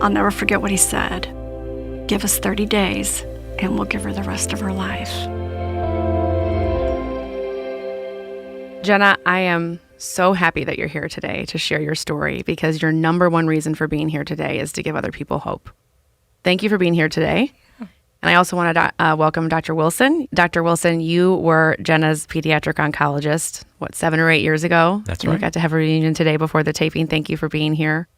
I'll never forget what he said. Give us 30 days, and we'll give her the rest of her life. Jenna, I am so happy that you're here today to share your story, because your number one reason for being here today is to give other people hope. Thank you for being here today. And I also want to welcome Dr. Wilson. Dr. Wilson, you were Jenna's pediatric oncologist, 7 or 8 years ago? That's right. We got to have a reunion today before the taping. Thank you for being here.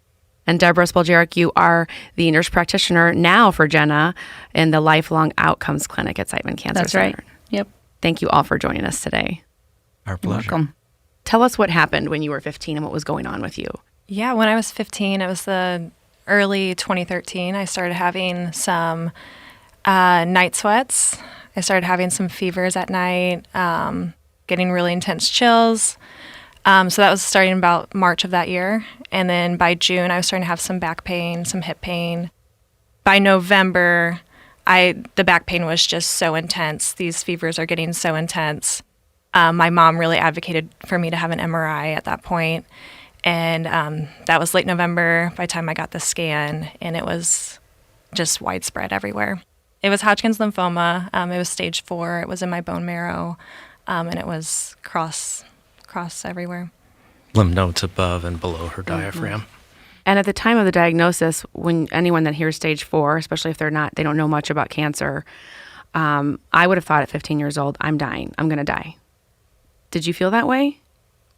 And Debra Spoljaric, you are the nurse practitioner now for Jenna in the Lifelong Outcomes Clinic at Siteman Cancer That's Center. right. Yep. Thank you all for joining us today. Our pleasure. Welcome. Tell us what happened when you were 15 and what was going on with you. Yeah, when I was 15, it was the early 2013. I started having some night sweats. I started having some fevers at night, getting really intense chills. So that was starting about March of that year. And then by June, I was starting to have some back pain, some hip pain. By November, the back pain was just so intense. These fevers are getting so intense. My mom really advocated for me to have an MRI at that point. And that was late November by the time I got the scan, and it was just widespread everywhere. It was Hodgkin's lymphoma. It was stage 4. It was in my bone marrow, and it was cross everywhere. Lymph nodes above and below her diaphragm. And at the time of the diagnosis, when anyone that hears stage 4, especially if they don't know much about cancer, I would have thought at 15 years old, I'm dying. I'm going to die. Did you feel that way?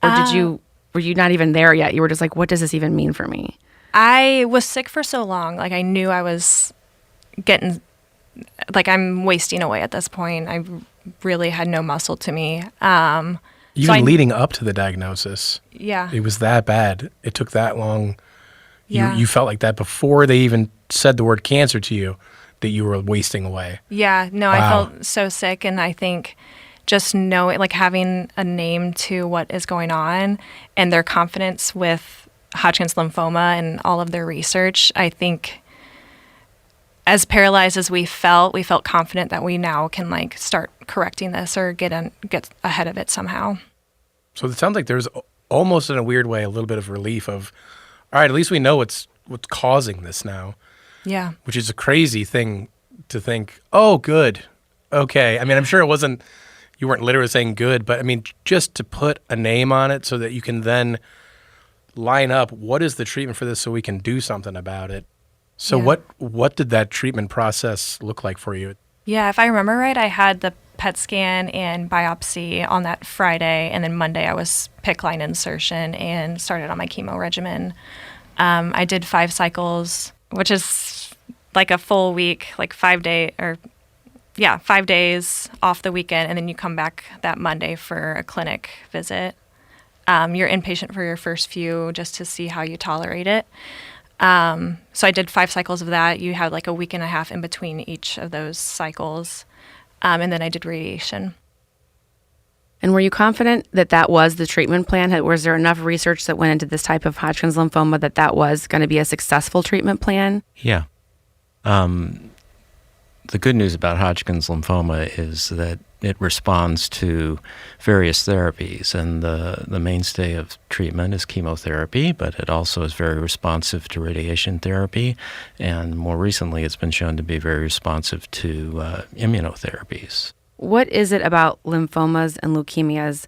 Or were you not even there yet? You were just like, what does this even mean for me? I was sick for so long. Like, I knew I was getting, like, I'm wasting away at this point. I really had no muscle to me. Even leading up to the diagnosis. Yeah. It was that bad. It took that long. Yeah. You felt like that before they even said the word cancer to you, that you were wasting away. Yeah. No, Wow. I felt so sick, and I think just knowing, like, having a name to what is going on and their confidence with Hodgkin's lymphoma and all of their research, I think as paralyzed as we felt confident that we now can, like, start correcting this or get ahead of it somehow. So it sounds like there's almost, in a weird way, a little bit of relief of, all right, at least we know what's causing this now. Yeah. Which is a crazy thing to think, oh, good. Okay. I mean, I'm sure you weren't literally saying good, but I mean, just to put a name on it so that you can then line up what is the treatment for this so we can do something about it. So Yeah. what did that treatment process look like for you? Yeah, if I remember right, I had the PET scan and biopsy on that Friday, and then Monday I was PICC line insertion and started on my chemo regimen. I did 5 cycles, which is like a full week, like 5 days off the weekend, and then you come back that Monday for a clinic visit. You're inpatient for your first few just to see how you tolerate it. So I did 5 cycles of that. You had like a week and a half in between each of those cycles. And then I did radiation. And were you confident that that was the treatment plan? Was there enough research that went into this type of Hodgkin's lymphoma that was going to be a successful treatment plan? Yeah. The good news about Hodgkin's lymphoma is that it responds to various therapies, and the mainstay of treatment is chemotherapy, but it also is very responsive to radiation therapy, and more recently it's been shown to be very responsive to immunotherapies. What is it about lymphomas and leukemias?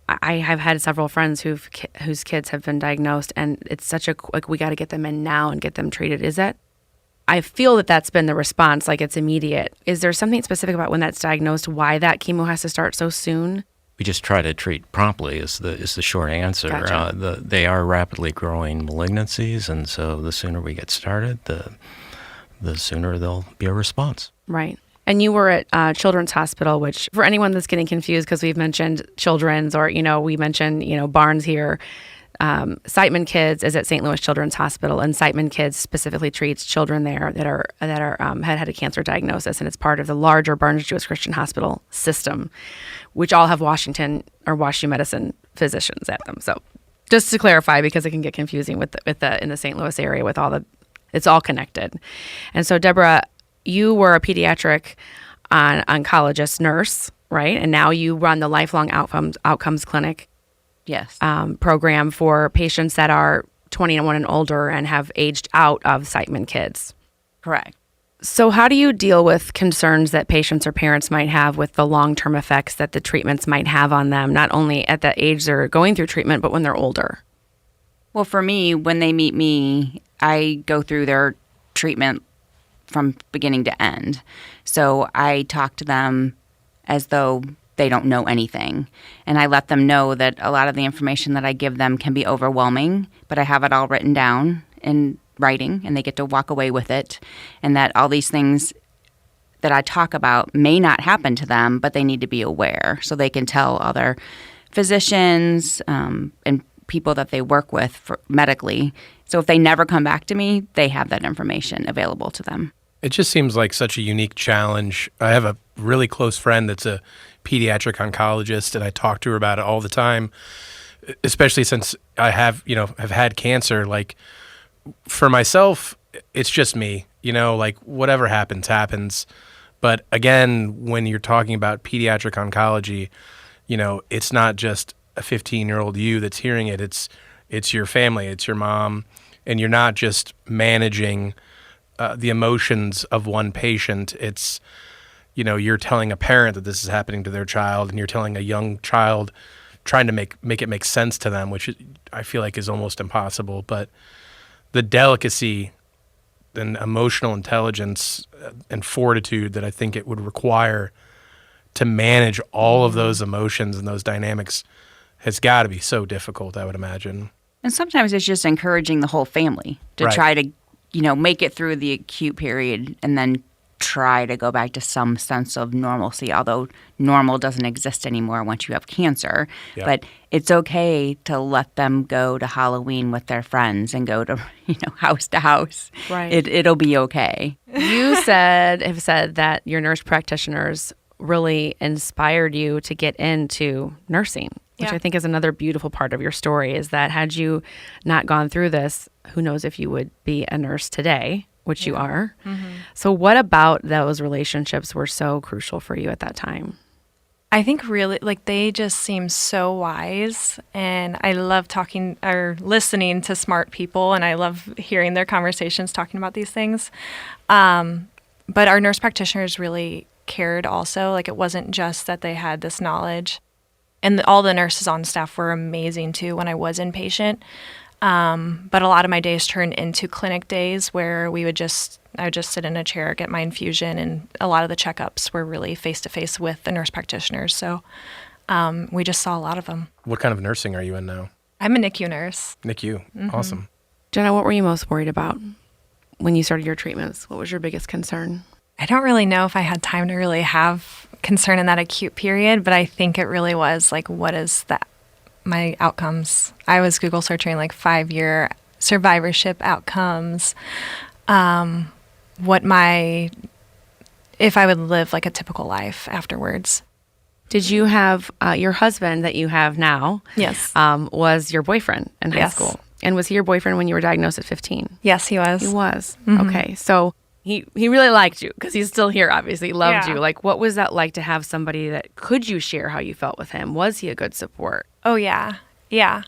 I have had several friends whose kids have been diagnosed, and it's such we got to get them in now and get them treated. Is that? I feel that that's been the response, like it's immediate. Is there something specific about when that's diagnosed, why that chemo has to start so soon? We just try to treat promptly is the short answer. Gotcha. They are rapidly growing malignancies, and so the sooner we get started, the sooner there'll be a response. Right. And you were at Children's Hospital, which for anyone that's getting confused, because we've mentioned Children's or, we mentioned, Barnes here, Siteman Kids is at St. Louis Children's Hospital, and Siteman Kids specifically treats children there that had a cancer diagnosis, and it's part of the larger Barnes Jewish Christian Hospital system, which all have WashU Medicine physicians at them. So just to clarify, because it can get confusing in the St. Louis area with it's all connected. And so Debra, you were a pediatric oncologist nurse, right? And now you run the Lifelong Outcomes Clinic. Yes. Program for patients that are 21 and older and have aged out of Siteman Kids. Correct. So how do you deal with concerns that patients or parents might have with the long-term effects that the treatments might have on them, not only at the age they're going through treatment, but when they're older? Well, for me, when they meet me, I go through their treatment from beginning to end. So I talk to them as though they don't know anything. And I let them know that a lot of the information that I give them can be overwhelming, but I have it all written down in writing, and they get to walk away with it, and that all these things that I talk about may not happen to them, but they need to be aware so they can tell other physicians and people that they work with medically. So if they never come back to me, they have that information available to them. It just seems like such a unique challenge. I have a really close friend that's a pediatric oncologist, and I talk to her about it all the time, especially since I have had cancer. Like, for myself, it's just me, like whatever happens, happens. But again, when you're talking about pediatric oncology, it's not just a 15-year-old you that's hearing it. It's your family, it's your mom, and you're not just managing the emotions of one patient. It's, you're telling a parent that this is happening to their child, and you're telling a young child, trying to make it make sense to them, which I feel like is almost impossible. But the delicacy and emotional intelligence and fortitude that I think it would require to manage all of those emotions and those dynamics has got to be so difficult, I would imagine. And sometimes it's just encouraging the whole family to Right. try to, make it through the acute period and then try to go back to some sense of normalcy, although normal doesn't exist anymore once you have cancer. Yeah. But it's okay to let them go to Halloween with their friends and go to, house to house. Right. It'll be okay. You have said that your nurse practitioners really inspired you to get into nursing, which Yeah. I think is another beautiful part of your story, is that had you not gone through this, who knows if you would be a nurse today, which you are. Mm-hmm. So what about those relationships were so crucial for you at that time? I think really, they just seem so wise, and I love talking or listening to smart people, and I love hearing their conversations talking about these things. But our nurse practitioners really cared also. It wasn't just that they had this knowledge. And all the nurses on staff were amazing too when I was inpatient. But a lot of my days turned into clinic days where I would just sit in a chair, get my infusion, and a lot of the checkups were really face-to-face with the nurse practitioners. So we just saw a lot of them. What kind of nursing are you in now? I'm a NICU nurse. NICU. Mm-hmm. Awesome. Jenna, what were you most worried about when you started your treatments? What was your biggest concern? I don't really know if I had time to really have concern in that acute period, but I think it really was what is that? My outcomes. I was Google searching 5-year survivorship outcomes. If I would live a typical life afterwards. Did you have your husband that you have now? Yes. Was your boyfriend in high Yes. school? And was he your boyfriend when you were diagnosed at 15? Yes, he was. He was. Mhm. Okay. So he really liked you because he's still here, obviously. He loved Yeah. you. What was that like to have somebody that, could you share how you felt with him? Was he a good support? Oh, yeah. Yeah.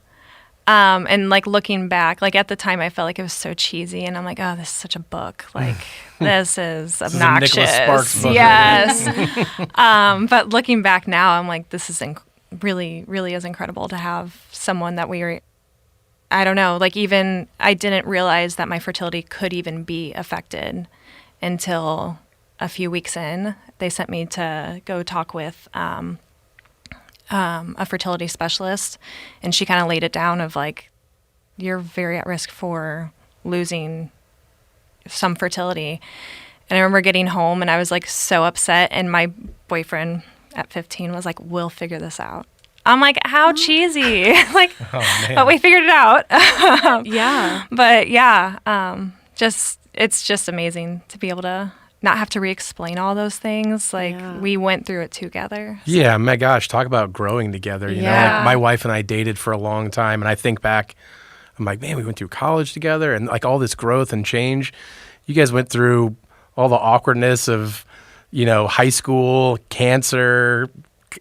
And looking back, at the time I felt like it was so cheesy, and I'm like, oh, this is such a book. This is is a obnoxious. Nicholas Sparks book. Yes. But looking back now, I'm like, this is really, really is incredible to have someone that I don't know, even I didn't realize that my fertility could even be affected until a few weeks in. They sent me to go talk with a fertility specialist, and she kind of laid it down of you're very at risk for losing some fertility. And I remember getting home and I was so upset, and my boyfriend at 15 was like, we'll figure this out. I'm like, how cheesy. Oh, man. But we figured it out. Yeah. But yeah, it's just amazing to be able to not have to re-explain all those things. Yeah. We went through it together. Yeah, my gosh, talk about growing together. You know, Yeah. my wife and I dated for a long time, and I think back, I'm like, man, we went through college together, and all this growth and change. You guys went through all the awkwardness of, high school, cancer,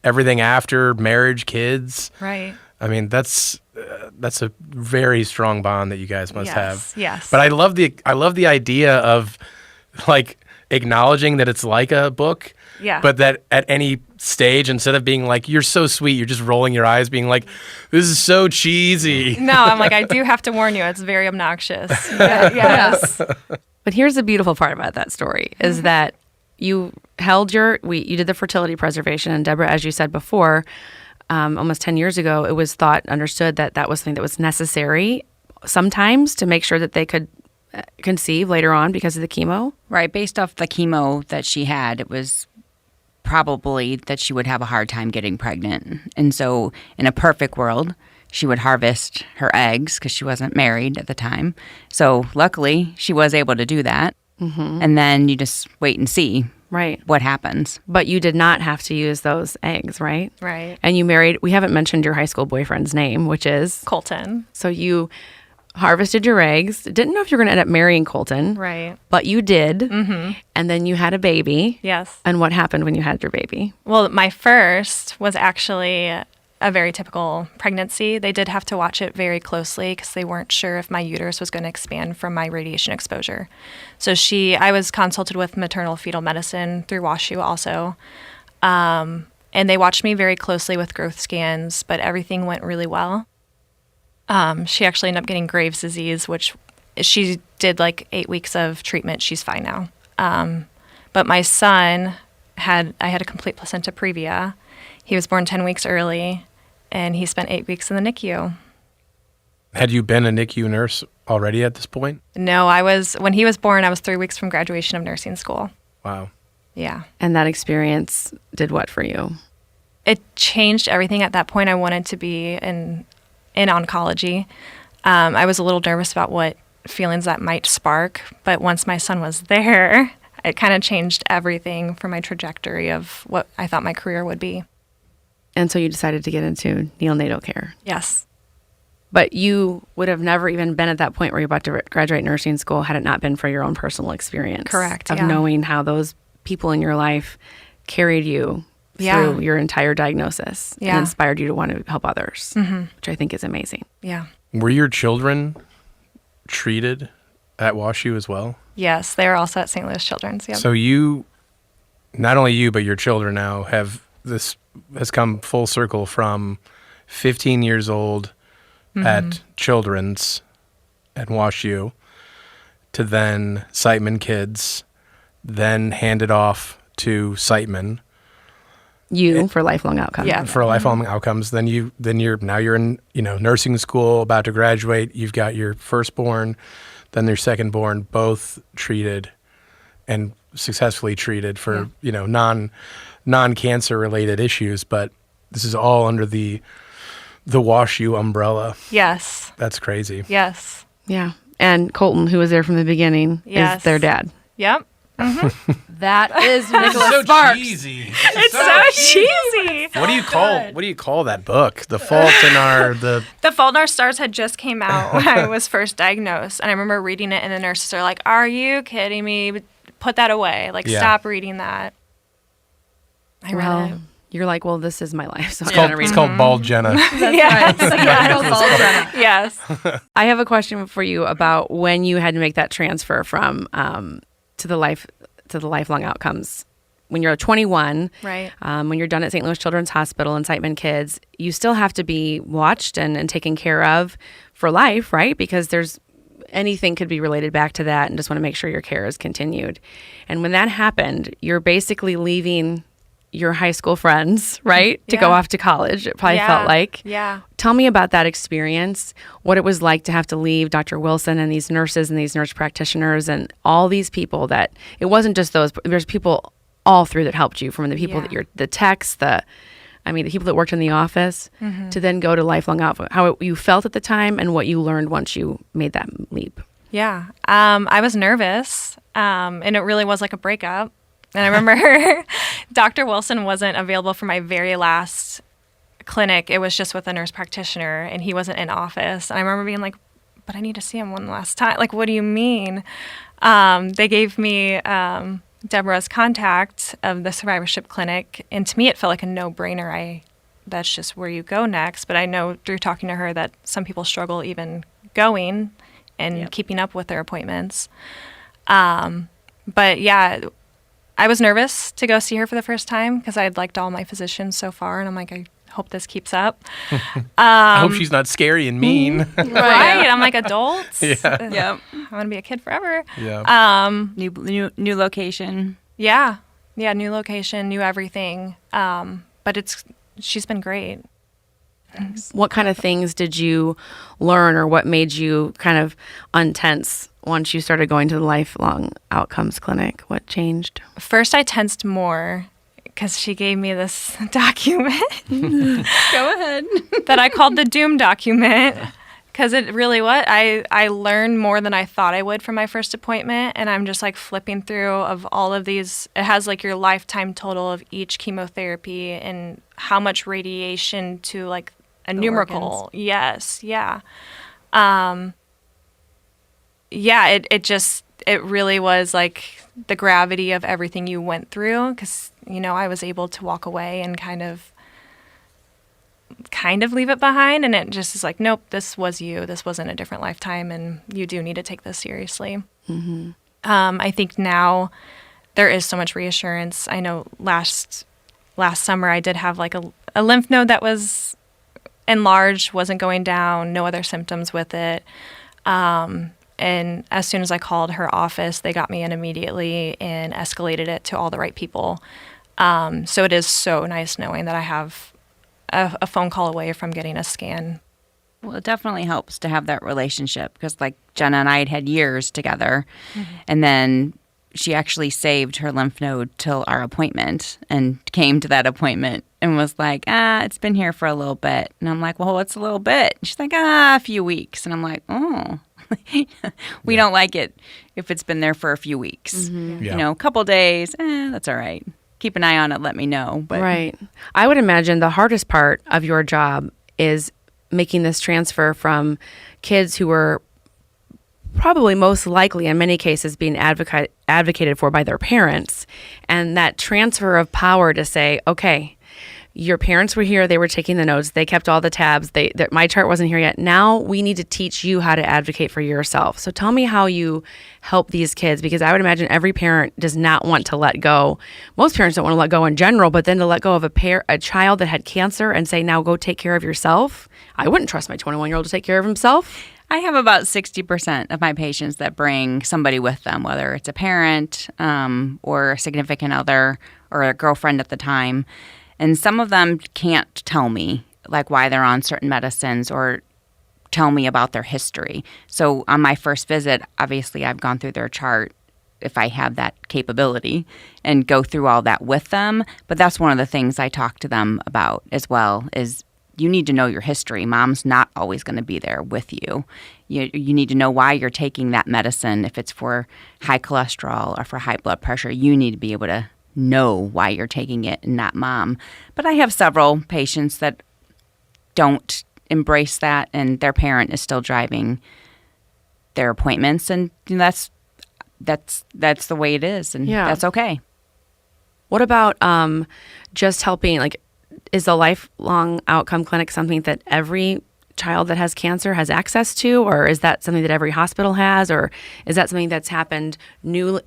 everything after, marriage, kids. Right. I mean, that's a very strong bond that you guys must have. Yes. But I love the idea of like acknowledging that it's like a book. Yeah. But that at any stage, instead of being like, you're so sweet, you're just rolling your eyes, being like, this is so cheesy. No, I'm like, I do have to warn you, it's very obnoxious. Yes. But here's the beautiful part about that story is that you held you did the fertility preservation, and Debra, as you said before, almost 10 years ago, it was understood that was something that was necessary sometimes to make sure that they could conceive later on because of the chemo. Right. Based off the chemo that she had, it was probably that she would have a hard time getting pregnant. And so in a perfect world, she would harvest her eggs because she wasn't married at the time. So luckily, she was able to do that. Mm-hmm. And then you just wait and see what happens. But you did not have to use those eggs, right? Right. And you married, we haven't mentioned your high school boyfriend's name, which is? Colton. So you harvested your eggs. Didn't know if you were going to end up marrying Colton. Right. But you did. Mm-hmm. And then you had a baby. Yes. And what happened when you had your baby? Well, my first was actually a very typical pregnancy. They did have to watch it very closely because they weren't sure if my uterus was going to expand from my radiation exposure. So I was consulted with maternal fetal medicine through WashU also. And they watched me very closely with growth scans, but everything went really well. She actually ended up getting Graves' disease, which she did like 8 weeks of treatment. She's fine now. But my son I had a complete placenta previa. He was born 10 weeks early, and he spent 8 weeks in the NICU. Had you been a NICU nurse already at this point? No, when he was born, I was 3 weeks from graduation of nursing school. Wow. Yeah. And that experience did what for you? It changed everything at that point. I wanted to be in oncology. I was a little nervous about what feelings that might spark, but once my son was there, it kind of changed everything for my trajectory of what I thought my career would be. And so you decided to get into neonatal care. Yes. But you would have never even been at that point where you're about to graduate nursing school had it not been for your own personal experience. Correct. Of knowing how those people in your life carried you through your entire diagnosis and inspired you to want to help others, which I think is amazing. Yeah. Were your children treated at WashU as well? Yes, they are also at St. Louis Children's. Yep. So not only you, but your children now this has come full circle from 15 years old at Children's at WashU to then Siteman Kids, then handed off to Siteman. For lifelong outcomes. Yeah. For lifelong outcomes. Then you're in nursing school, about to graduate. You've got your firstborn, then your secondborn, both treated and successfully treated for non-cancer related issues. But this is all under the WashU umbrella. Yes. That's crazy. Yes. Yeah. And Colton, who was there from the beginning, is their dad. Yep. That is Nicholas so Sparks. cheesy. It's so cheesy. What do you call that book? The Fault in Our The Fault in Our Stars had just came out when I was first diagnosed, and I remember reading it, and the nurses are like, "Are you kidding me? Put that away! Stop reading that." I read it. You're like, well, this is my life, so It's called Bald Jenna. Yes. I have a question for you about when you had to make that transfer from to the lifelong outcomes. When you're 21, right? When you're done at St. Louis Children's Hospital and Siteman Kids, you still have to be watched and taken care of for life, right? Because anything could be related back to that, and just want to make sure your care is continued. And when that happened, you're basically leaving your high school friends, right? To go off to college, it probably felt like. Yeah. Tell me about that experience, what it was like to have to leave Dr. Wilson and these nurses and these nurse practitioners and all these people that, it wasn't just those, there's people all through that helped you, from the people that the techs, the people that worked in the office, to then go to lifelong outcome, how you felt at the time and what you learned once you made that leap. Yeah. I was nervous, and it really was like a breakup. And I remember Dr. Wilson wasn't available for my very last clinic. It was just with a nurse practitioner, and he wasn't in office. And I remember being like, but I need to see him one last time. Like, what do you mean? They gave me Debra's contact of the survivorship clinic, and to me it felt like a no-brainer. that's just where you go next. But I know through talking to her that some people struggle even going and keeping up with their appointments. But yeah, I was nervous to go see her for the first time because I had liked all my physicians so far, and I'm like, I hope this keeps up. I hope she's not scary and mean. Right. I'm like, adults. Yeah. Yep. I want to be a kid forever. Yeah. New location. Yeah. Yeah. New location, new everything. But she's been great. What kind of things did you learn, or what made you kind of untense once you started going to the lifelong outcomes clinic? What changed? First, I tensed more because she gave me this document. Go ahead. that I called the doom document. Because it really was. I learned more than I thought I would from my first appointment. And I'm just like flipping through of all of these. It has like your lifetime total of each chemotherapy and how much radiation to like a numerical. Organs. Yes. Yeah. It really was like the gravity of everything you went through. Because, I was able to walk away and kind of leave it behind, and it just is like, nope, this was you. This wasn't a different lifetime, and you do need to take this seriously. Mm-hmm. I think now there is so much reassurance. I know last summer I did have like a lymph node that was enlarged, wasn't going down, no other symptoms with it. And as soon as I called her office, they got me in immediately and escalated it to all the right people. So it is so nice knowing that I have a phone call away from getting a scan. Well, it definitely helps to have that relationship because, like, Jenna and I had years together, and then she actually saved her lymph node till our appointment and came to that appointment and was like, it's been here for a little bit. And I'm like, well, what's a little bit? And she's like, a few weeks. And I'm like, oh, we don't like it if it's been there for a few weeks. Mm-hmm. Yeah. A couple days, that's all right. Keep an eye on it, let me know. But Right. I would imagine the hardest part of your job is making this transfer from kids who were probably most likely in many cases being advocated for by their parents, and that transfer of power to say, okay, your parents were here, they were taking the notes, they kept all the tabs, my chart wasn't here yet. Now we need to teach you how to advocate for yourself. So tell me how you help these kids, because I would imagine every parent does not want to let go. Most parents don't want to let go in general, but then to let go of a child that had cancer and say, now go take care of yourself. I wouldn't trust my 21-year-old to take care of himself. I have about 60% of my patients that bring somebody with them, whether it's a parent or a significant other or a girlfriend at the time. And some of them can't tell me like why they're on certain medicines or tell me about their history. So on my first visit, obviously I've gone through their chart if I have that capability and go through all that with them. But that's one of the things I talk to them about as well is you need to know your history. Mom's not always going to be there with you. You need to know why you're taking that medicine. If it's for high cholesterol or for high blood pressure, you need to be able to know why you're taking it and not mom. But I have several patients that don't embrace that and their parent is still driving their appointments, and that's the way it is, and that's okay. What about just helping, like, is the lifelong outcome clinic something that every child that has cancer has access to, or is that something that every hospital has, or is that something that's happened newer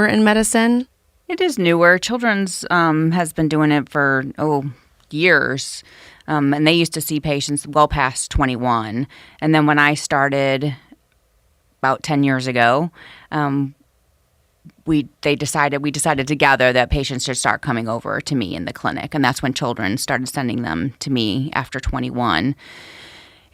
in medicine? It is newer. Children's has been doing it for years, and they used to see patients well past 21. And then when I started about 10 years ago, we decided together that patients should start coming over to me in the clinic, and that's when children started sending them to me after 21.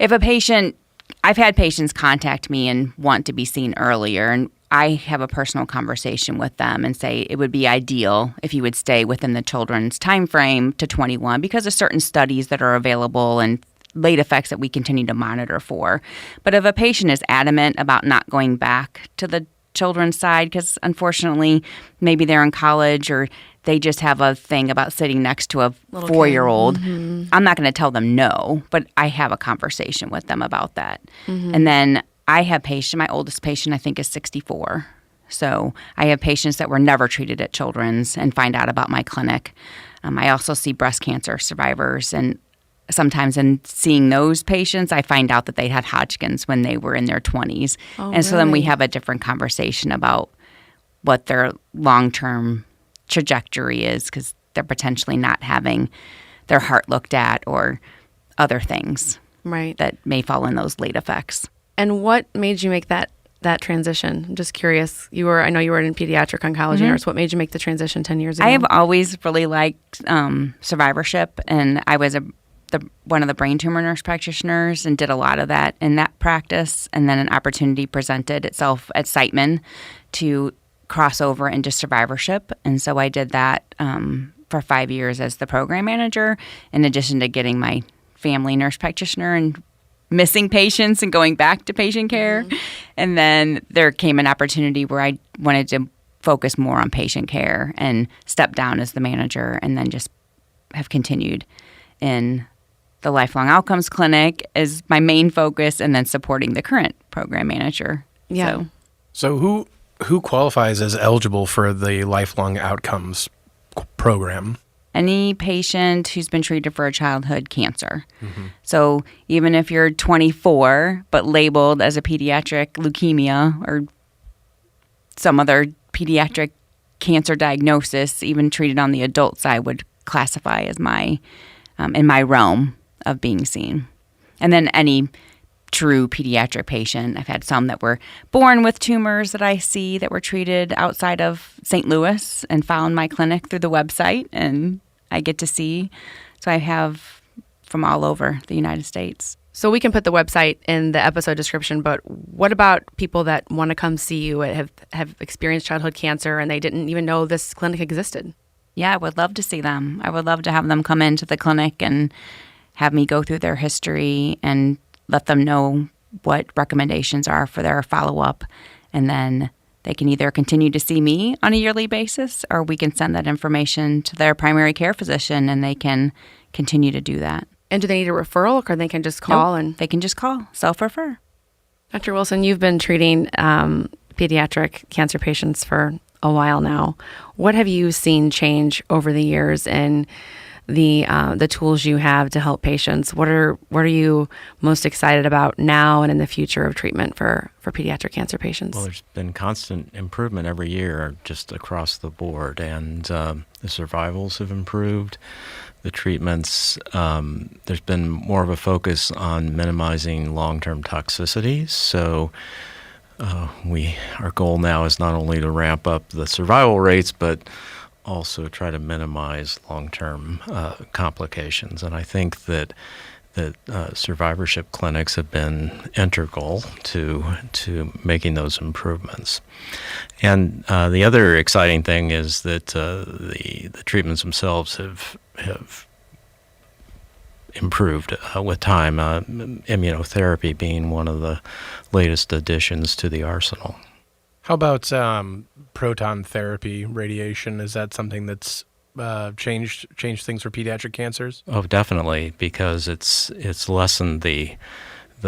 I've had patients contact me and want to be seen earlier, and I have a personal conversation with them and say it would be ideal if you would stay within the children's time frame to 21 because of certain studies that are available and late effects that we continue to monitor for. But if a patient is adamant about not going back to the children's side because unfortunately maybe they're in college or they just have a thing about sitting next to a 4-year-old, I'm not going to tell them no, but I have a conversation with them about that. And then I have my oldest patient I think is 64, So I have patients that were never treated at Children's and find out about my clinic. I also see breast cancer survivors, and sometimes in seeing those patients, I find out that they had Hodgkin's when they were in their 20s. And so then we have a different conversation about what their long-term trajectory is, because they're potentially not having their heart looked at or other things that may fall in those late effects. And what made you make that transition? I'm just curious. I know you were in pediatric oncology nurse. What made you make the transition 10 years ago? I have always really liked survivorship, and I was one of the brain tumor nurse practitioners and did a lot of that in that practice. And then an opportunity presented itself at Siteman to cross over into survivorship. And so I did that for 5 years as the program manager, in addition to getting my family nurse practitioner and missing patients and going back to patient care. And then there came an opportunity where I wanted to focus more on patient care and step down as the manager, and then just have continued in the Lifelong Outcomes Clinic as my main focus, and then supporting the current program manager. Yeah. So who qualifies as eligible for the Lifelong Outcomes program? Any patient who's been treated for a childhood cancer. So even if you're 24 but labeled as a pediatric leukemia or some other pediatric cancer diagnosis, even treated on the adult side, would classify as my in my realm of being seen. And then any true pediatric patient. I've had some that were born with tumors that I see that were treated outside of St. Louis and found my clinic through the website, and I get to see. So I have from all over the United States. So we can put the website in the episode description, but what about people that want to come see you, have experienced childhood cancer, and they didn't even know this clinic existed? Yeah, I would love to see them. I would love to have them come into the clinic and have me go through their history and let them know what recommendations are for their follow-up. And then they can either continue to see me on a yearly basis, or we can send that information to their primary care physician and they can continue to do that. And do they need a referral, or they can just call? Nope, And they can just call, self-refer. Dr. Wilson, you've been treating pediatric cancer patients for a while now. What have you seen change over the years in the tools you have to help patients? What are you most excited about now and in the future of treatment for pediatric cancer patients? Well, there's been constant improvement every year just across the board, and the survivals have improved. The treatments, there's been more of a focus on minimizing long-term toxicities. So our goal now is not only to ramp up the survival rates, but also try to minimize long-term complications. And I think that survivorship clinics have been integral to making those improvements. And the other exciting thing is that the treatments themselves have improved with time, immunotherapy being one of the latest additions to the arsenal. How about proton therapy, radiation? Is that something that's changed things for pediatric cancers? Oh, definitely, because it's lessened the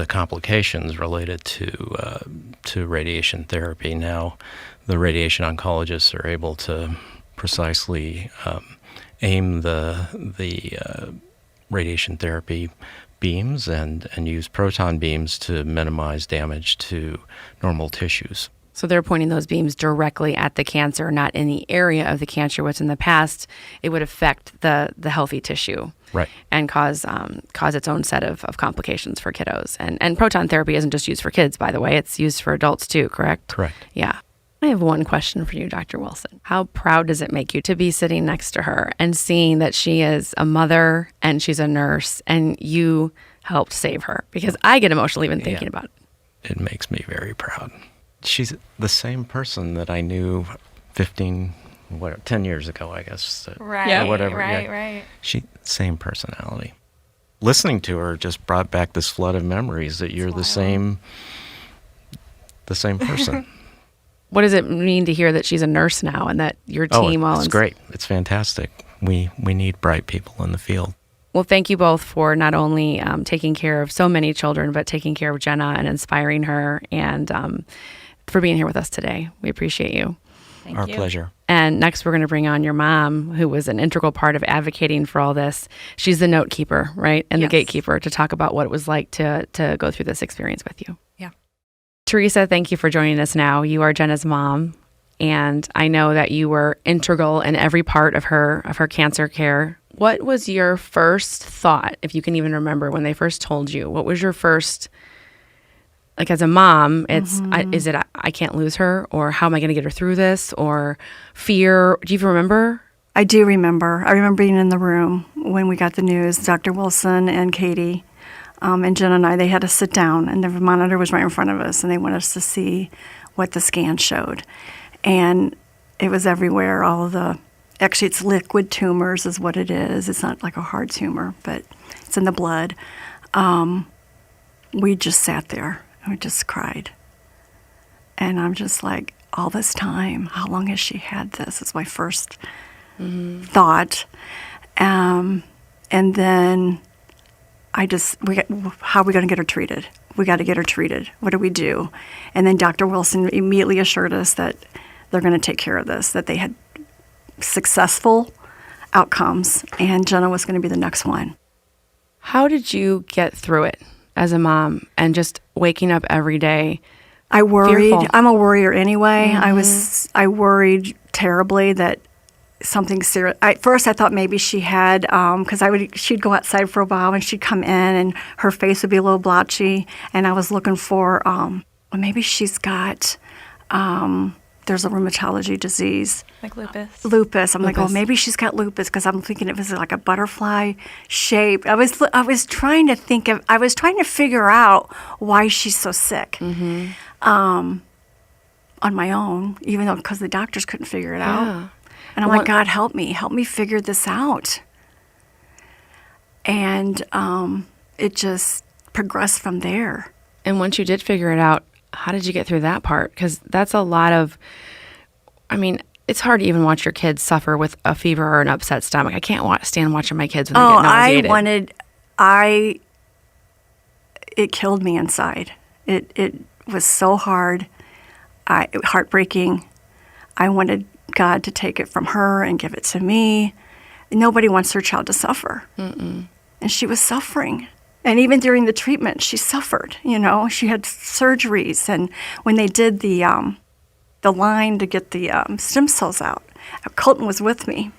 complications related to radiation therapy. Now, the radiation oncologists are able to precisely aim the radiation therapy beams and use proton beams to minimize damage to normal tissues. So they're pointing those beams directly at the cancer, not in the area of the cancer, which in the past it would affect the healthy tissue, right, and cause its own set of complications for kiddos. And proton therapy isn't just used for kids, by the way; it's used for adults too. Correct? Correct. Yeah. I have one question for you, Dr. Wilson. How proud does it make you to be sitting next to her and seeing that she is a mother and she's a nurse, and you helped save her? Because I get emotional even thinking about it. It makes me very proud. She's the same person that I knew 10 years ago, I guess. Right, or whatever. right. Same personality. Listening to her just brought back this flood of memories that you're the same person. What does it mean to hear that she's a nurse now and that your team it's great. It's fantastic. We need bright people in the field. Well, thank you both for not only taking care of so many children, but taking care of Jenna and inspiring her and for being here with us today. We appreciate you. Our pleasure. And next, we're going to bring on your mom, who was an integral part of advocating for all this. She's the note keeper, right? And the gatekeeper to talk about what it was like to go through this experience with you. Yeah. Theresa, thank you for joining us now. You are Jenna's mom, and I know that you were integral in every part of her cancer care. What was your first thought, if you can even remember, when they first told you? What was your first, like as a mom, is it I can't lose her, or how am I going to get her through this, or fear? Do you even remember? I do remember. I remember being in the room when we got the news. Dr. Wilson and Katie and Jenna and I, they had to sit down, and the monitor was right in front of us, and they wanted us to see what the scan showed. And it was everywhere. Actually, it's liquid tumors is what it is. It's not like a hard tumor, but it's in the blood. We just sat there. We just cried. And I'm just like, all this time, how long has she had this? Is my first thought. And then how are we going to get her treated? We got to get her treated. What do we do? And then Dr. Wilson immediately assured us that they're going to take care of this, that they had successful outcomes, and Jenna was going to be the next one. How did you get through it as a mom and just waking up every day? I worried. Fearful. I'm a worrier anyway. I worried terribly that something serious. At first, I thought maybe she had, because she'd go outside for a while and she'd come in and her face would be a little blotchy, and I was looking for, well, maybe she's got, there's a rheumatology disease. Like lupus. Lupus. I'm like, oh, maybe she's got lupus, because I'm thinking it was like a butterfly shape. I was trying to figure out why she's so sick. On my own, even though because the doctors couldn't figure it out. And I'm like, God, help me figure this out. And it just progressed from there. And once you did figure it out, how did you get through that part? Because that's a lot of, it's hard to even watch your kids suffer with a fever or an upset stomach. I can't stand watching my kids when they get nauseated. It killed me inside. It was so hard, heartbreaking. I wanted God to take it from her and give it to me. Nobody wants their child to suffer. And she was suffering. And even during the treatment, she suffered. She had surgeries, and when they did the line to get the stem cells out, Colton was with me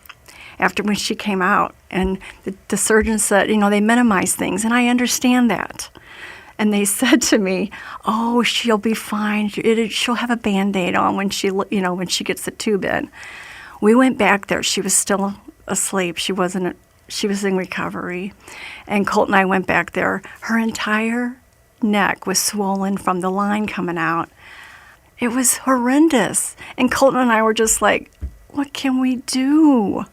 when she came out, and the surgeon said, they minimize things, and I understand that. And they said to me, "Oh, she'll be fine. She'll have a Band-Aid on when she gets the tube in." We went back there. She was still asleep. She was in recovery. And Colton and I went back there. Her entire neck was swollen from the line coming out. It was horrendous. And Colton and I were just like, what can we do?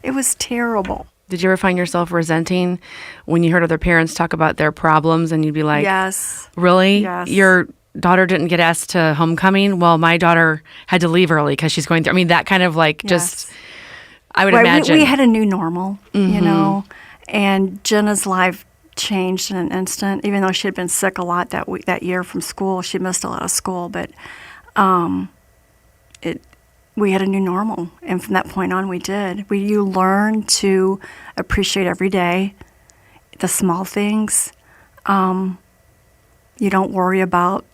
It was terrible. Did you ever find yourself resenting when you heard other parents talk about their problems, and you'd be like, yes. Really? Yes. Your daughter didn't get asked to homecoming? Well, my daughter had to leave early because she's going through, that kind of just, I would imagine. We had a new normal, and Jenna's life changed in an instant. Even though she had been sick a lot that year from school, she missed a lot of school, but we had a new normal, and from that point on, we did. You learn to appreciate every day, the small things. You don't worry about.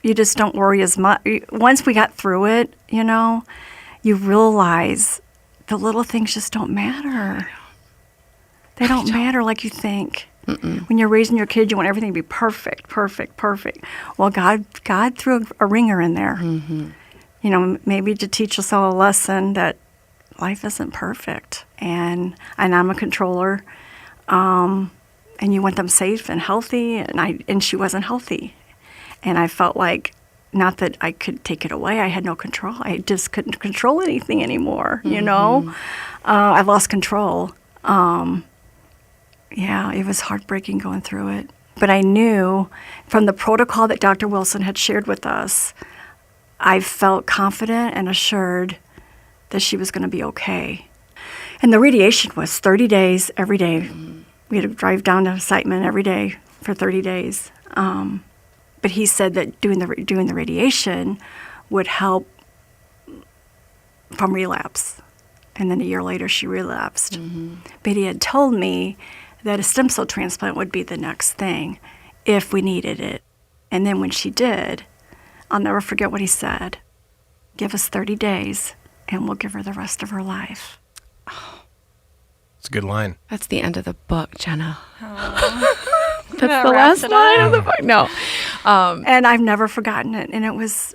You just don't worry as much. Once we got through it, you realize the little things just don't matter. They don't matter like you think. When you're raising your kid, you want everything to be perfect, perfect, perfect. Well, God threw a ringer in there. Maybe to teach us all a lesson that life isn't perfect, and I'm a controller, and you want them safe and healthy, and she wasn't healthy, and I felt like, not that I could take it away, I had no control. I just couldn't control anything anymore. I lost control. It was heartbreaking going through it, but I knew from the protocol that Dr. Wilson had shared with us, I felt confident and assured that she was going to be okay. And the radiation was 30 days every day. We had to drive down to Siteman every day for 30 days. But he said that doing the radiation would help from relapse. And then a year later, she relapsed. But he had told me that a stem cell transplant would be the next thing if we needed it. And then when she did, I'll never forget what he said. Give us 30 days, and we'll give her the rest of her life. It's a good line. That's the end of the book, Jenna. That's the last line of the book. No. And I've never forgotten it. And it was,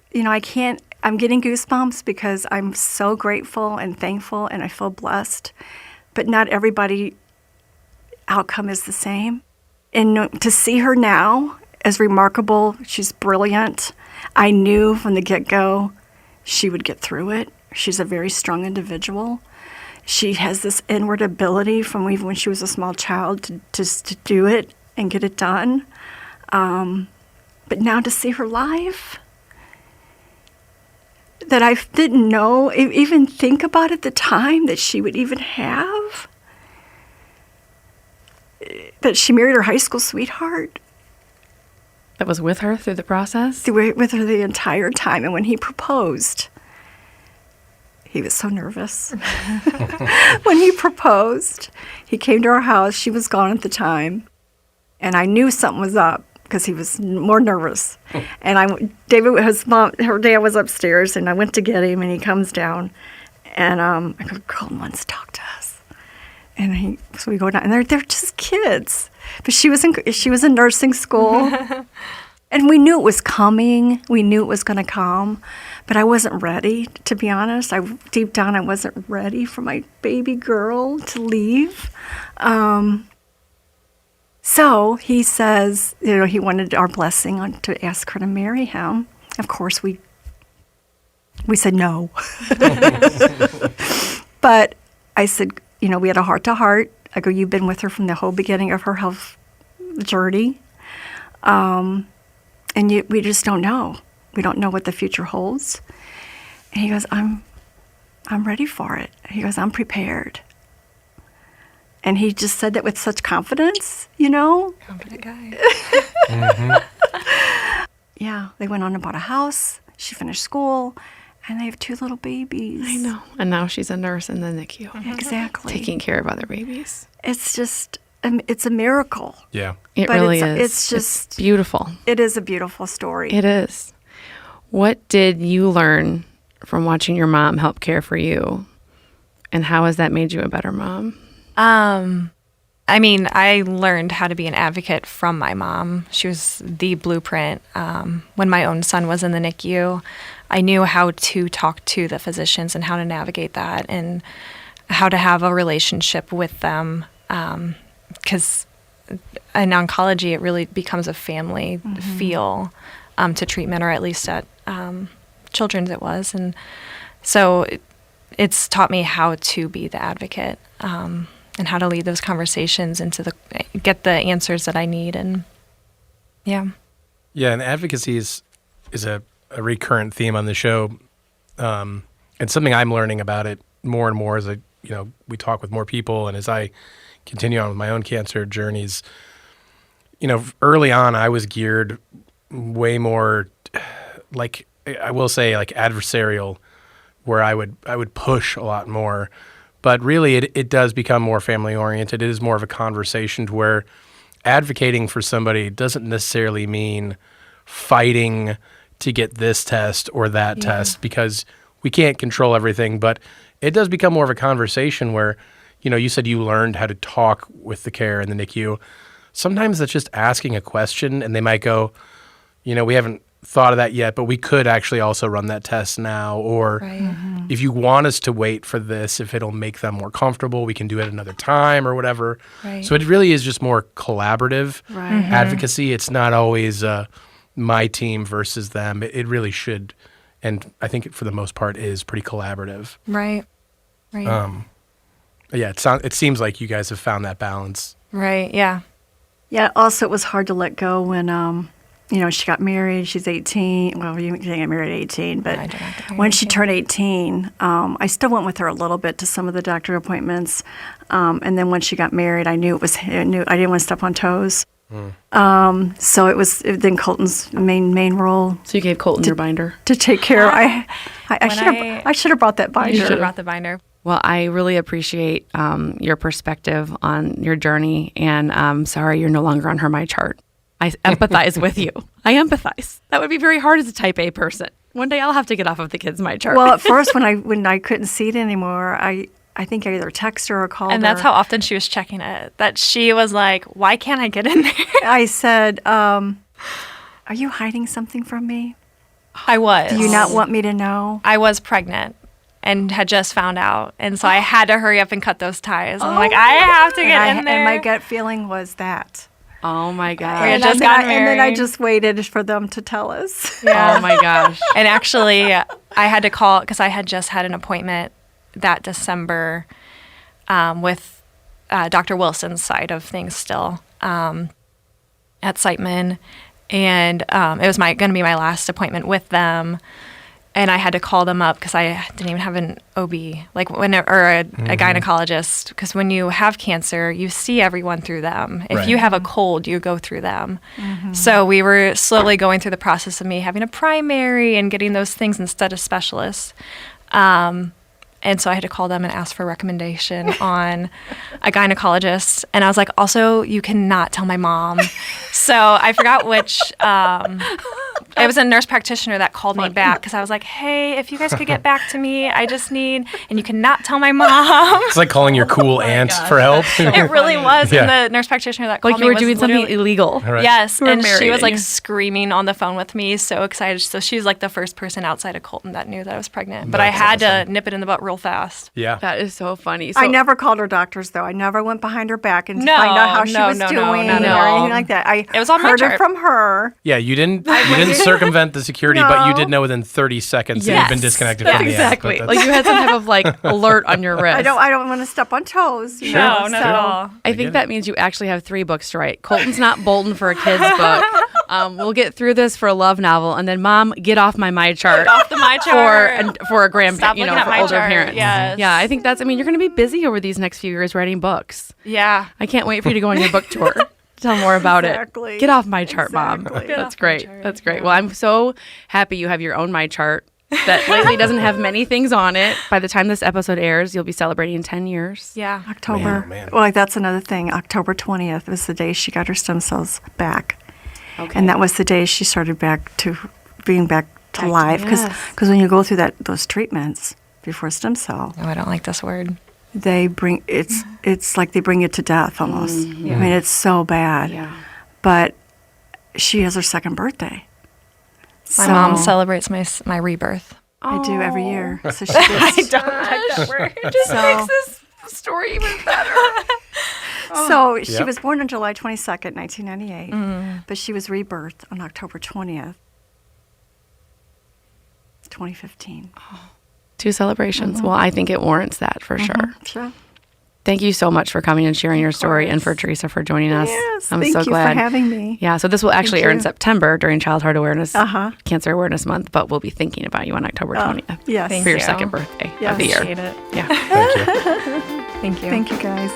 I'm getting goosebumps because I'm so grateful and thankful, and I feel blessed. But not everybody outcome is the same. And to see her now is remarkable. She's brilliant. I knew from the get-go she would get through it. She's a very strong individual. She has this inward ability from even when she was a small child to do it and get it done. But now to see her live, that I didn't know, even think about at the time that she would even have, that she married her high school sweetheart. That was with her through the process? With her the entire time. And when he proposed, he was so nervous. When he proposed, he came to our house. She was gone at the time. And I knew something was up because he was more nervous. And her dad was upstairs, and I went to get him, and he comes down. And I go, Colton wants to talk to us. And so we go down, and they're just kids. But she was in nursing school. And we knew it was coming. We knew it was going to come. But I wasn't ready, to be honest. Deep down, I wasn't ready for my baby girl to leave. So he says, he wanted our blessing to ask her to marry him. Of course, we said no. But I said, we had a heart-to-heart. I go, you've been with her from the whole beginning of her health journey. And we just don't know. We don't know what the future holds. And he goes, I'm ready for it. He goes, I'm prepared. And he just said that with such confidence, Confident guy. Yeah, they went on and bought a house. She finished school, and they have 2 little babies. I know. And now she's a nurse in the NICU. Exactly. Taking care of other babies. It's just, it's a miracle. Yeah. It But really it's- is. it's just- beautiful. It is a beautiful story. It is. What did you learn from watching your mom help care for you? And how has that made you a better mom? I learned how to be an advocate from my mom. She was the blueprint. When my own son was in the NICU, I knew how to talk to the physicians and how to navigate that and how to have a relationship with them. Because in oncology, it really becomes a family feel to treatment, or at least at Children's it was. And so it's taught me how to be the advocate. And how to lead those conversations and get the answers that I need. And yeah. Yeah, and advocacy is a recurrent theme on the show. And something I'm learning about it more and more as we talk with more people, and as I continue on with my own cancer journeys. Early on I was geared way more adversarial, where I would push a lot more. But really, it does become more family-oriented. It is more of a conversation to where advocating for somebody doesn't necessarily mean fighting to get this test or that test, because we can't control everything. But it does become more of a conversation where, you said you learned how to talk with the care in the NICU. Sometimes that's just asking a question, and they might go, we haven't thought of that yet, but we could actually also run that test now. Or if you want us to wait for this, if it'll make them more comfortable, we can do it another time or whatever. Right. So it really is just more collaborative advocacy. It's not always my team versus them. It really should, and I think for the most part is pretty collaborative. Right. Yeah, it seems like you guys have found that balance. Right. Yeah. Yeah, also it was hard to let go when, she got married. She's 18. Well, you didn't get married at 18, but I didn't have to get when married she at turned 18, I still went with her a little bit to some of the doctor appointments. And then when she got married, I didn't want to step on toes. So it was then Colton's main role So you gave Colton your binder. to take care. I When should have brought that You binder. should have brought the binder. Well, I really appreciate your perspective on your journey, and I'm sorry you're no longer on her My Chart. I empathize with you. I empathize. That would be very hard as a type A person. One day I'll have to get off of the kids' My Chart. Well, at first when I couldn't see it anymore, I think I either texted her or called her. And that's how often she was checking it. That she was like, why can't I get in there? I said, "Are you hiding something from me? I was. Do you not want me to know?" I was pregnant and had just found out. And so I had to hurry up and cut those ties. I'm like, I have to get in there. And my gut feeling was that. oh my gosh. We had And, just then gotten and then I married. just waited for them to tell us. Oh my gosh. And actually, I had to call because I had just had an appointment that December with Dr. Wilson's side of things still at Siteman. And it was going to be my last appointment with them. And I had to call them up because I didn't even have an OB, or a gynecologist. Because when you have cancer, you see everyone through them. If Right. you have a cold, you go through them. So we were slowly going through the process of me having a primary and getting those things instead of specialists. And so I had to call them and ask for a recommendation on a gynecologist. And I was like, also, you cannot tell my mom. So I forgot which. It was a nurse practitioner that called me back because I was like, hey, if you guys could get back to me, I just need, and you cannot tell my mom. It's like calling your cool aunt for help. It really was. Yeah. And the nurse practitioner that called Like me you were was doing something literally- illegal. Right. Yes, were and she married was like and- screaming on the phone with me, so excited. So she's like the first person outside of Colton that knew that I was pregnant. But I That's had awesome. to nip it in the butt real fast. Yeah. That is so funny. So, I never called her doctors, though. I never went behind her back and to No, find out how she no, was no, no, doing not or at all. anything like that. It was on my heard it chart. from her. Yeah, you didn't circumvent the security, but you did know within 30 seconds that you've been Yes. disconnected Yes. from the app. exactly. But Like you had some type of like alert on your wrist. I don't want to step on toes. You Sure. know, No, not so- at all. I think that means you actually have 3 books to write. Colton's not Bolton for a kid's book. We'll get through this for a love novel, and then Mom, get off my chart. Off the My Chart. for a grandparent, Stop looking at for My older Chart. parents. Yes. Yeah, I think that's. I mean, you're going to be busy over these next few years writing books. Yeah. I can't wait for you to go on your book tour. Tell more about Exactly. it. Get off My Chart, Exactly. Mom. Get That's off My great. Chart, That's great. Well, I'm so happy you have your own My Chart that lately doesn't have many things on it. By the time this episode airs, you'll be celebrating 10 years. Yeah. October. Man. Well, that's another thing. October 20th was the day she got her stem cells back. Okay. And that was the day she started being back to Back to- life. yes. Because when you go through those treatments before stem cell, No, I don't like this word. they bring it's like they bring you to death almost. I mean, it's so bad. Yeah. But she has her second birthday. My mom celebrates my rebirth. I do every year. So she gets, don't like that word. It just So- makes this story even better. so she Yep. was born on July 22nd, 1998, but she was rebirthed on October 20th, 2015. 2 celebrations. Well, I think it warrants that for sure. Sure. Thank you so much for coming and sharing your story, and for Theresa for joining us. Yes, I'm thank so you glad. for having me. Yeah, so this will actually air in you. September during Child Heart Awareness, Uh-huh. Cancer Awareness Month, but we'll be thinking about you on October 20th Yes. Thank for your you. second birthday Yes. of the year. Appreciate it. Yeah. Thank you. Thank you. Thank you, guys.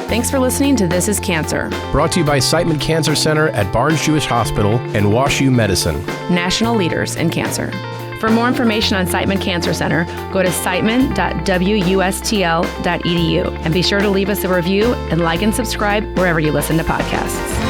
Thanks for listening to This is Cancer, Brought to you by Siteman Cancer Center at Barnes Jewish Hospital and WashU Medicine. national leaders in cancer. For more information on Siteman Cancer Center, go to siteman.wustl.edu and be sure to leave us a review and like and subscribe wherever you listen to podcasts.